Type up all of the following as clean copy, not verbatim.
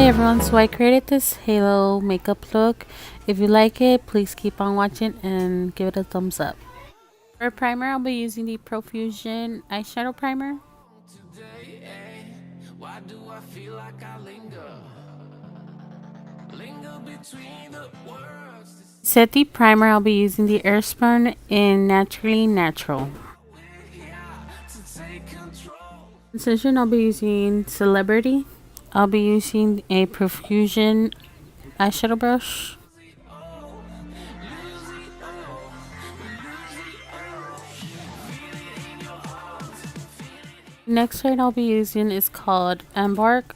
Hey everyone, so I created this halo makeup look. If you like it, please keep on watching and give it a thumbs up. For primer, I'll be using the Profusion eyeshadow primer. Set the primer, I'll be using the Airspun in Naturally Natural. Incision, I'll be using Celebrity. I'll be using a Profusion eyeshadow brush. Next shade I'll be using is called Marc.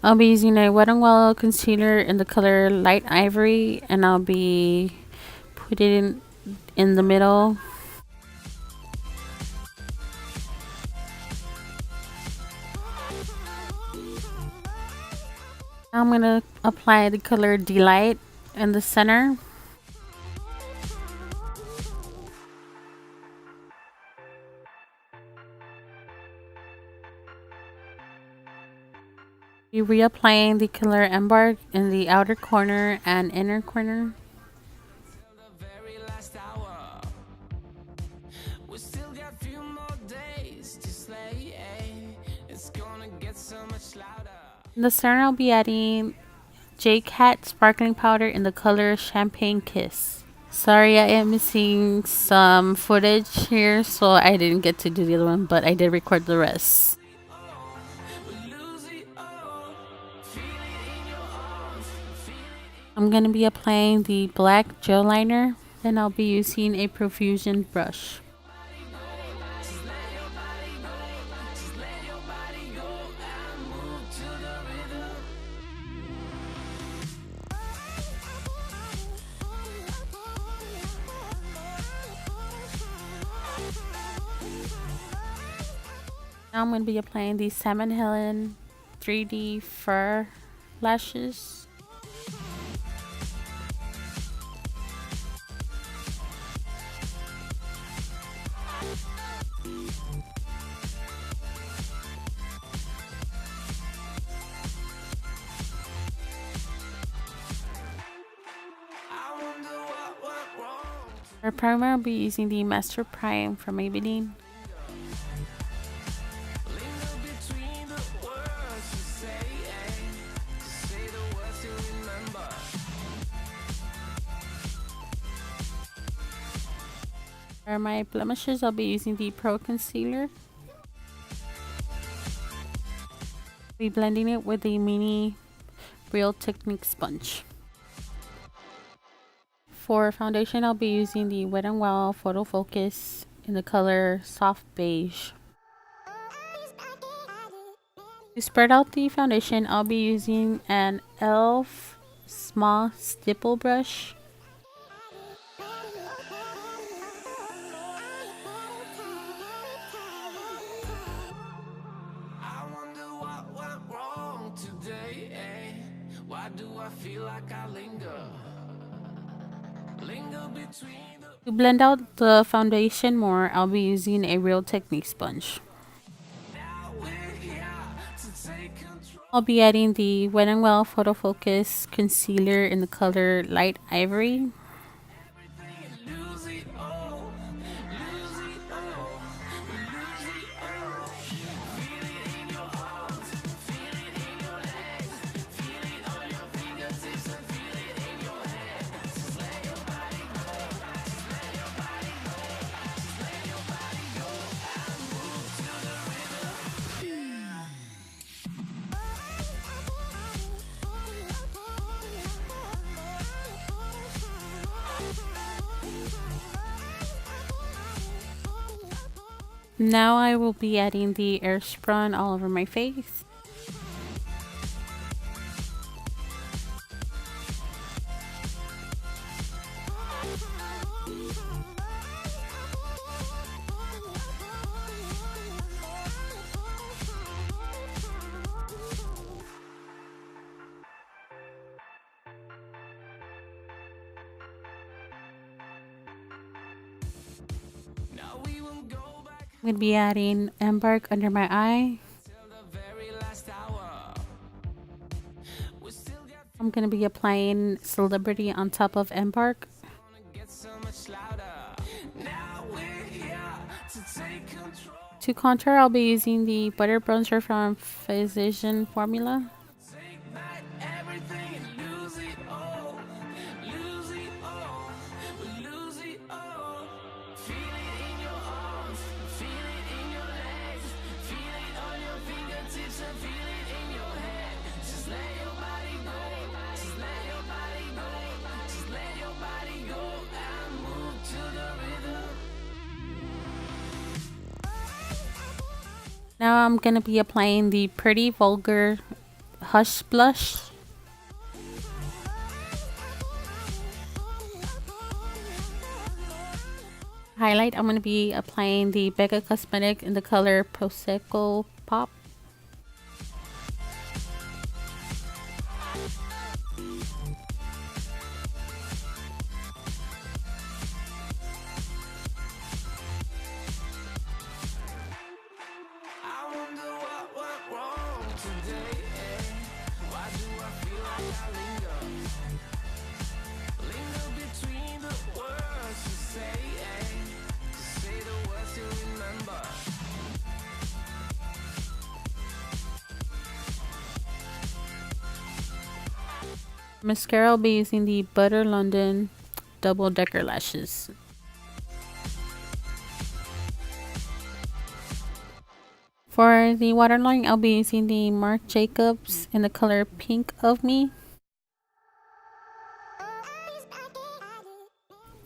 I'll be using a Wet n Wild concealer in the color Light Ivory, and I'll be putting it in the middle. Now I'm going to apply the color Delight in the center. Be reapplying the color Embark in the outer corner and inner corner. In the center, I'll be adding Jcat sparkling powder in the color Champagne Kiss. Sorry, I am missing some footage here, so I didn't get to do the other one, but I did record the rest. I'm going to be applying the black gel liner, then I'll be using a Profusion brush. Now I'm going to be applying the Helen 3D fur lashes. For primer, I'll be using the Master Prime from Maybelline. For my blemishes, I'll be using the Pro Concealer. I'll be blending it with the mini Real Technique sponge. For foundation, I'll be using the Wet n Wild Photo Focus in the color Soft Beige. To spread out the foundation, I'll be using an e.l.f. small stipple brush. To blend out the foundation more, I'll be using a Real Technique sponge. I'll be adding the Wet n Wild Photo Focus concealer in the color Light Ivory. Now I will be adding the Airspun all over my face. I'm going to be adding embark under my eye. I'm going to be applying Celebrity on top of embark. To contour, I'll be using the Butter Bronzer from Profusion formula. Now I'm going to be applying the Pretty Vulgar Hush Blush. Highlight, I'm going to be applying the Becca Cosmetic in the color Prosecco Pop. Mascara, I'll be using the Butter London Double Decker Lashes. For the waterline, I'll be using the Marc Jacobs in the color Pink of Me.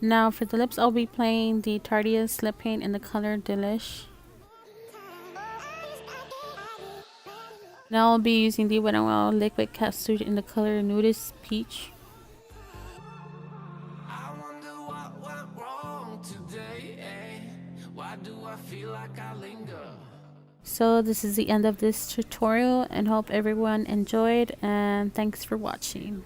Now for the lips, I'll be playing the Tartiest lip paint in the color Delish. Now I'll be using the Wet n Wild liquid Catsuit in the color Nudist Peach. So this is the end of this tutorial, and hope everyone enjoyed, and thanks for watching.